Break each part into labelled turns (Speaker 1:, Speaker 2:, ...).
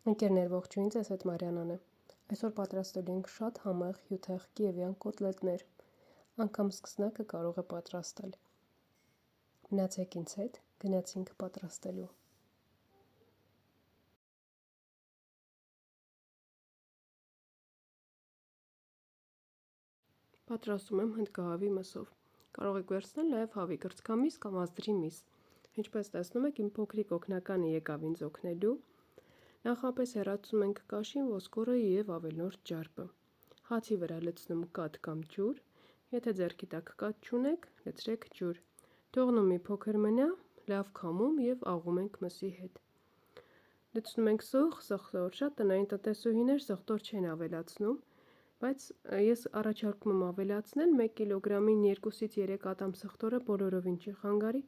Speaker 1: Ընկերներ, ողջույն, ձեզ հետ Մարիանան է։ Այսօր պատրաստելու ենք շատ համեղ, հյութեղ կիևյան կոտլետներ։ Անգամ սկսնակը կարող է պատրաստել։ Մնացեք ինձ հետ, գնացինք պատրաստելու։ Պատրաստում եմ հնդկահավի մսով։ Կարող եք վերցնել նաև հավի կրծքամիս կամ ազդրի միս։ Ինչպես տեսնում եք, իմ փոքրիկ օգնականը եկավ ինձ օգնելու։ Նախապես հեռացում ենք կաշին, ոսկորը և ավելորդ ջարդը։ Հացի վրա լցնում կաթ կամ ջուր, եթե ձեռքի տակ կաթ չունեք, լցրեք ջուր։ Թողնում մի փոքր մնա, լավ քամում և աղում ենք մսի հետ։ Լցնում ենք սոխ, շատ տնային տնտեսուհիներ սխտոր չեն ավելացնում, բայց ես առաջարկում եմ ավելացնել 1 կիլոգրամին 2-ից 3 ատամ սխտորը բոլորովին չի խանգարի,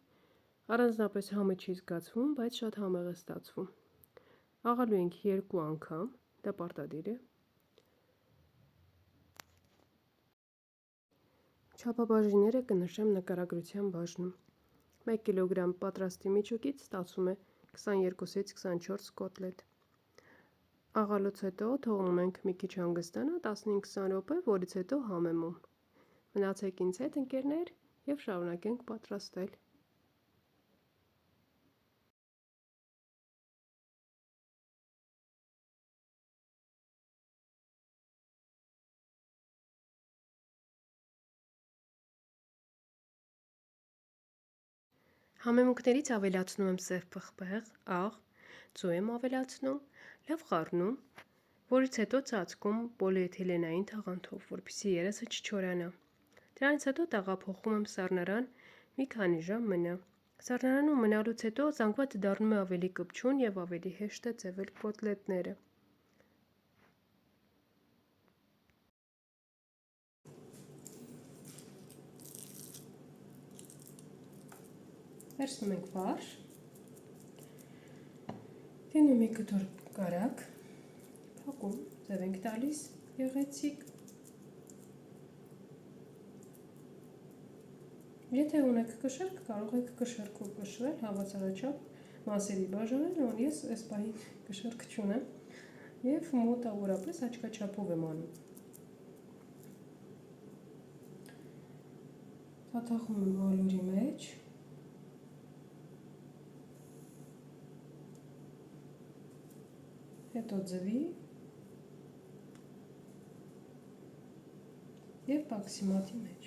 Speaker 1: առանձնապես համը չի զգացվում, բայց շատ համեղ է ստացվում։ Աղալու ենք 2 անգամ, դա պարտադիր է։ Չափաբաժինները կնշեմ նկարագրության բաժնում։ 1 կիլոգրամ պատրաստի միջուկից ստացվում է 22-ից 24 կոտլետ։ Աղալուց հետո թողնում ենք մի քիչ հանգստանա 15-20 րոպե, որից հետո համեմում։ Մնացեք ինձ հետ, ընկերներ, և շարունակենք պատրաստել։ Համեմունքներից ավելացնում եմ սև պղպեղ, աղ, ծու եմ ավելացնում, լավ խառնում, որից հետո ծածկում պոլիէթիլենային թաղանթով, որպեսզի երեսը չչորանա։ Դրանից հետո տեղափոխում եմ սառնարան, մի քանի ժամ մնա։ Սառնարանում մնալուց հետո զանգվածը դառնում է ավելի կպչուն և ավելի հեշտ է ձևել կոտլետները։ Վերցնում ենք ֆարշ, դնում մի կտոր կարագ, փակում, ձև ենք տալիս գեղեցիկ։ Եթե ունեք կշեռք, կարող եք կշեռքով կշռել, հավասարաչափ մասերի բաժանել, ես այս պահին կշեռք չունեմ և մոտավորապես աչքաչափով եմ անում։ Թաթախում եմ ալյուրի մեջ։ Հետո ձվի և բաքսիմատի մեջ։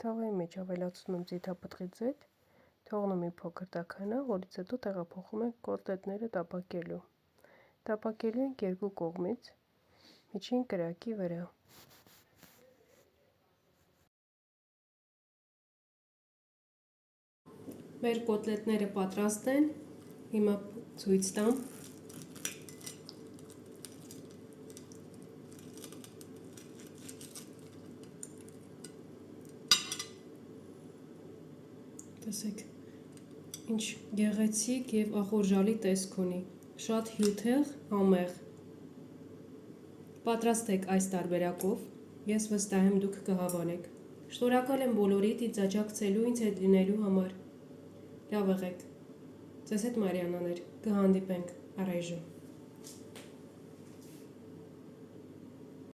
Speaker 1: Թավայի մեջ ավելացնում եմ ձիթապտղի ձետ, թողնում մի փոքր տաքանա, որից հետո տեղափոխում ենք կոտլետները տապակելու։ Տապակելու ենք երկու կողմից միջին կրակի վրա։ Մեր կոտլետները պատրաստ են, հիմա ցույց տամ։ Տեսեք, ինչ գեղեցիկ և ախորժալի տեսք ունի, շատ հյութեղ, համեղ։ Պատրաստեք այս տարբերակով, ես վստահ եմ դուք կհավանեք։ Շնորհակալ եմ բոլորիդ ինձ աջակցելու, ինձ հետ լինելու համար։ Լավ եղեք։ Ձեզ հետ Մարիանան էր, կհանդիպենք առայժմ։